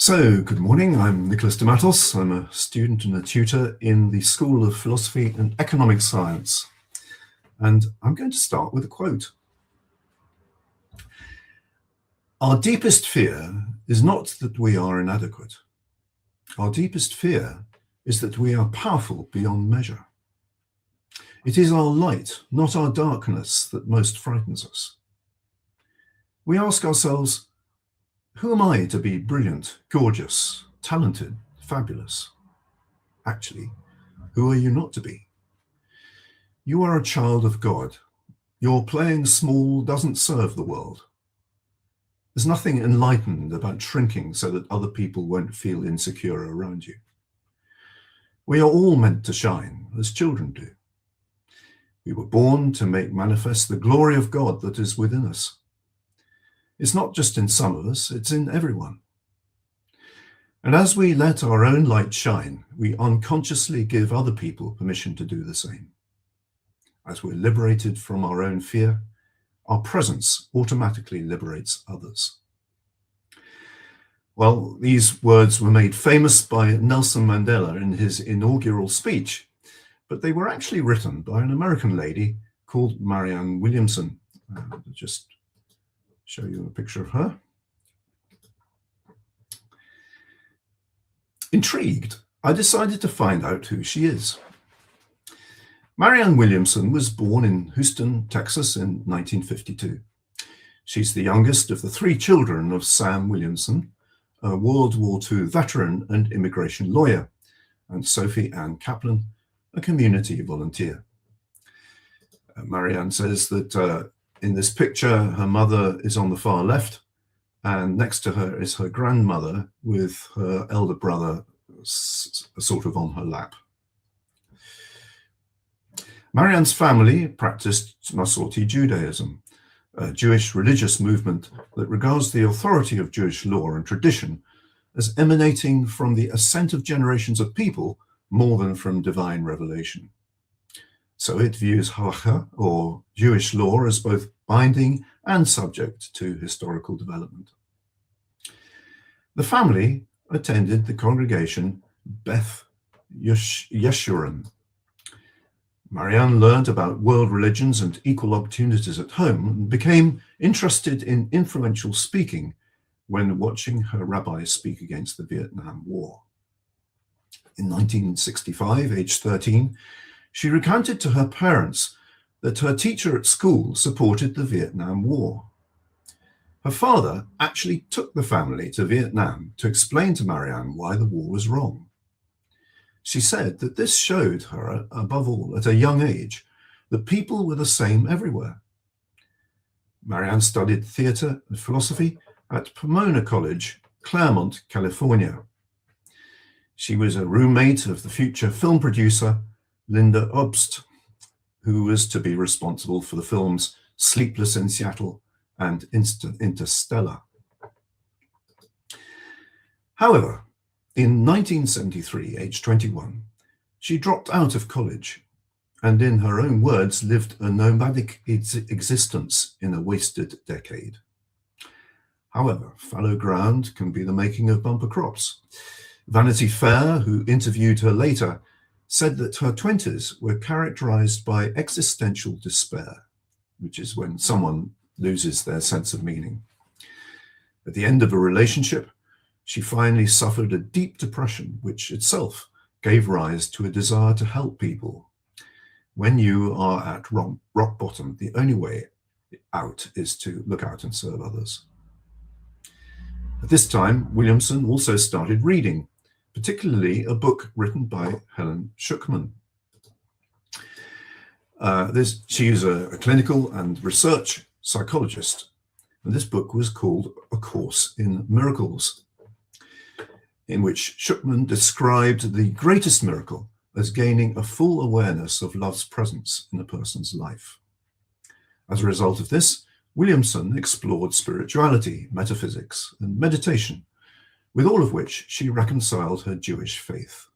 So, good morning. I'm Nicholas de Mattos. I'm a student and a tutor in the School of Philosophy and Economic Science. And I'm going to start with a quote. Our deepest fear is not that we are inadequate. Our deepest fear is that we are powerful beyond measure. It is our light, not our darkness, that most frightens us. We ask ourselves, who am I to be brilliant, gorgeous, talented, fabulous? Actually, who are you not to be? You are a child of God. Your playing small doesn't serve the world. There's nothing enlightened about shrinking so that other people won't feel insecure around you. We are all meant to shine, as children do. We were born to make manifest the glory of God that is within us. It's not just in some of us, it's in everyone. And as we let our own light shine, we unconsciously give other people permission to do the same. As we're liberated from our own fear, our presence automatically liberates others. Well, these words were made famous by Nelson Mandela in his inaugural speech, but they were actually written by an American lady called Marianne Williamson. Just show you a picture of her. Intrigued, I decided to find out who she is. Marianne Williamson was born in Houston, Texas in 1952. She's the youngest of the three children of Sam Williamson, a World War II veteran and immigration lawyer, and Sophie Ann Kaplan, a community volunteer. Marianne says that in this picture, her mother is on the far left, and next to her is her grandmother with her elder brother sort of on her lap. Marianne's family practiced Masorti Judaism, a Jewish religious movement that regards the authority of Jewish law and tradition as emanating from the ascent of generations of people more than from divine revelation. So it views halakha, or Jewish law, as both binding and subject to historical development. The family attended the congregation Beth Yeshurun. Marianne learned about world religions and equal opportunities at home and became interested in influential speaking when watching her rabbi speak against the Vietnam War. In 1965, aged 13, she recounted to her parents that her teacher at school supported the Vietnam War. Her father actually took the family to Vietnam to explain to Marianne why the war was wrong. She said that this showed her, above all, at a young age, that people were the same everywhere. Marianne studied theater and philosophy at Pomona College, Claremont, California. She was a roommate of the future film producer Linda Obst, who was to be responsible for the films Sleepless in Seattle and Interstellar. However, in 1973, aged 21, she dropped out of college and, in her own words, lived a nomadic existence in a wasted decade. However, fallow ground can be the making of bumper crops. Vanity Fair, who interviewed her later, said that her 20s were characterized by existential despair, which is when someone loses their sense of meaning. At the end of a relationship, she finally suffered a deep depression, which itself gave rise to a desire to help people. When you are at rock bottom, the only way out is to look out and serve others. At this time, Williamson also started reading, particularly a book written by Helen Schucman. She is a clinical and research psychologist, and this book was called A Course in Miracles, in which Schucman described the greatest miracle as gaining a full awareness of love's presence in a person's life. As a result of this, Williamson explored spirituality, metaphysics, and meditation, with all of which she reconciled her Jewish faith.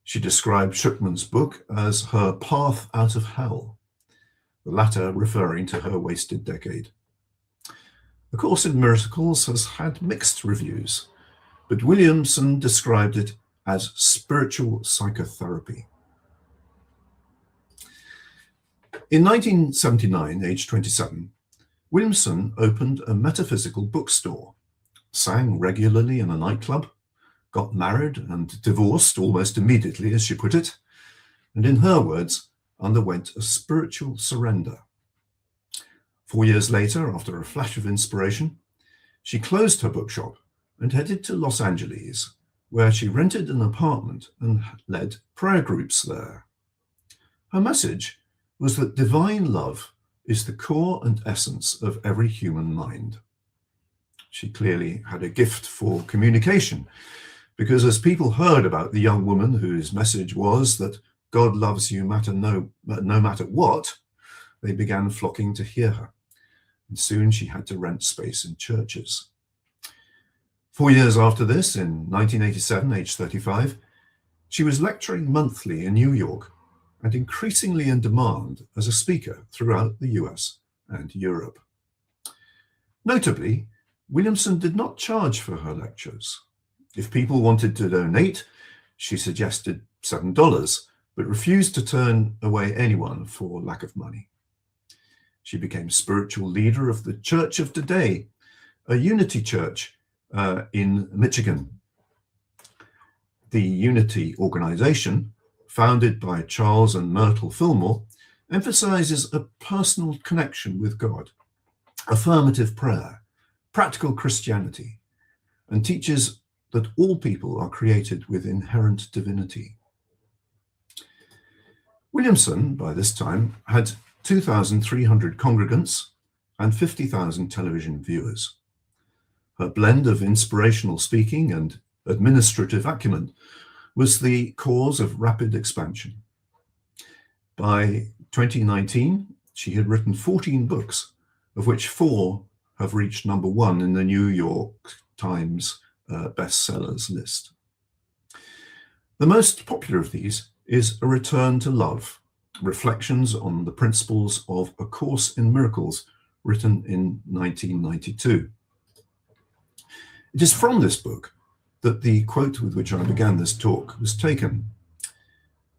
She described Schucman's book as her path out of hell, the latter referring to her wasted decade. A Course in Miracles has had mixed reviews. but Williamson described it as spiritual psychotherapy. In 1979, aged 27, Williamson opened a metaphysical bookstore, sang regularly in a nightclub, got married and divorced almost immediately, as she put it, and in her words, underwent a spiritual surrender. 4 years later, after a flash of inspiration, she closed her bookshop and headed to Los Angeles, where she rented an apartment and led prayer groups there. Her message was that divine love is the core and essence of every human mind. She clearly had a gift for communication, because as people heard about the young woman whose message was that God loves you no matter what, they began flocking to hear her. And soon she had to rent space in churches. 4 years after this, in 1987, aged 35, she was lecturing monthly in New York and increasingly in demand as a speaker throughout the US and Europe. Notably, Williamson did not charge for her lectures. If people wanted to donate, she suggested $7, but refused to turn away anyone for lack of money. She became spiritual leader of the Church of Today, a unity church in Michigan. The Unity organization, founded by Charles and Myrtle Fillmore, emphasizes a personal connection with God, affirmative prayer, practical Christianity, and teaches that all people are created with inherent divinity. Williamson, by this time, had 2,300 congregants and 50,000 television viewers. Her blend of inspirational speaking and administrative acumen was the cause of rapid expansion. By 2019, she had written 14 books, of which 4 have reached #1 in the New York Times bestsellers list. The most popular of these is A Return to Love, Reflections on the Principles of A Course in Miracles, written in 1992. It is from this book that the quote with which I began this talk was taken.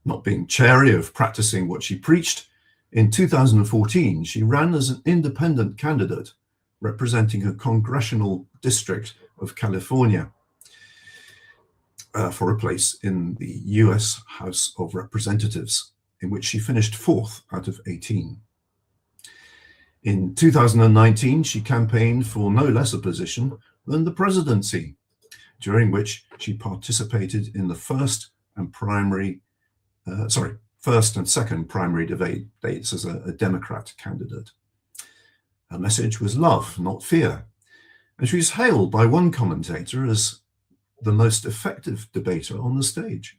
Not being chary of practicing what she preached, in 2014 she ran as an independent candidate representing a congressional district of California for a place in the US House of Representatives, in which she finished 4th out of 18. In 2019, she campaigned for no less a position than the presidency, during which she participated in the first and second primary debates as a Democrat candidate. Her message was love, not fear, and she was hailed by one commentator as the most effective debater on the stage.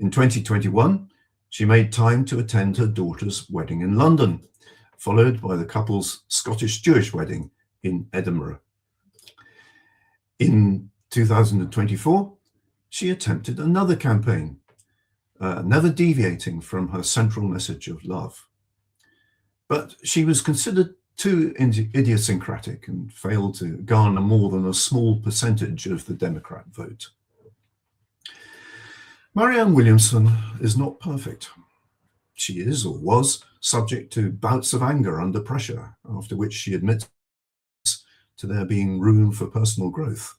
In 2021, she made time to attend her daughter's wedding in London, followed by the couple's Scottish-Jewish wedding in Edinburgh. In 2024, she attempted another campaign, never deviating from her central message of love. But she was considered too idiosyncratic and failed to garner more than a small percentage of the Democrat vote. Marianne Williamson is not perfect. She is, or was, subject to bouts of anger under pressure, after which she admits to there being room for personal growth.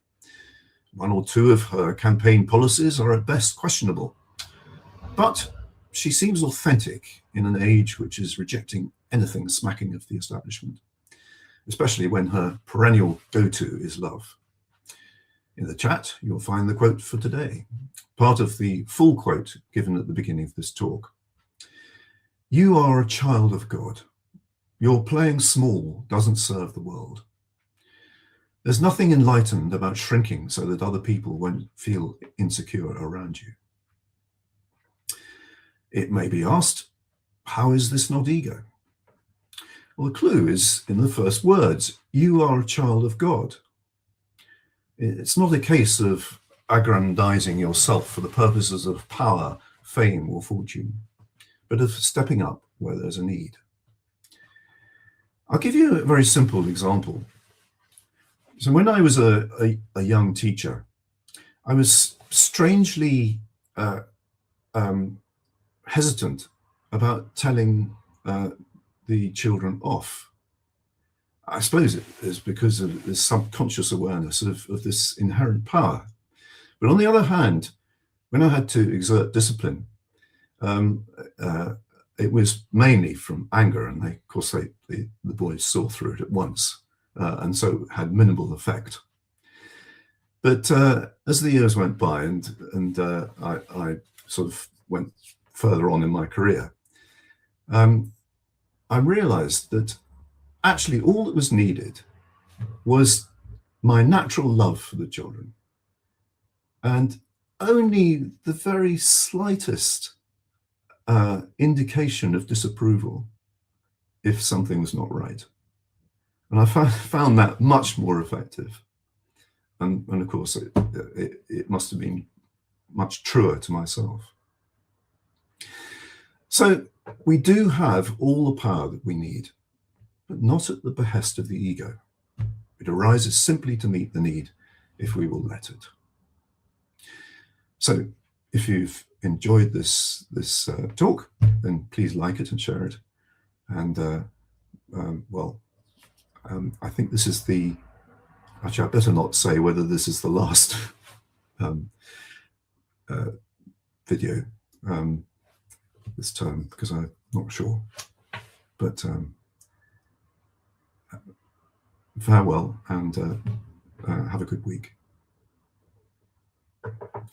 1 or 2 of her campaign policies are at best questionable, but she seems authentic in an age which is rejecting anything smacking of the establishment, especially when her perennial go-to is love. In the chat, you'll find the quote for today, part of the full quote given at the beginning of this talk. "You are a child of God. Your playing small doesn't serve the world. There's nothing enlightened about shrinking so that other people won't feel insecure around you." It may be asked, how is this not ego? Well, the clue is in the first words, you are a child of God. It's not a case of aggrandizing yourself for the purposes of power, fame, or fortune, but of stepping up where there's a need. I'll give you a very simple example. So when I was a young teacher, I was strangely hesitant about telling the children off. I suppose it is because of this subconscious awareness of this inherent power. But on the other hand, when I had to exert discipline, it was mainly from anger, and of course the boys saw through it at once, and so it had minimal effect. But as the years went by, and I sort of went further on in my career, I realized that actually all that was needed was my natural love for the children, and only the very slightest indication of disapproval if something was not right. And I found that much more effective. And of course, it must have been much truer to myself. So we do have all the power that we need, but not at the behest of the ego. It arises simply to meet the need if we will let it. So if you've enjoyed this talk, then please like it and share it. And I think this is actually I better not say whether this is the last video this term, because I'm not sure. But farewell, and have a good week.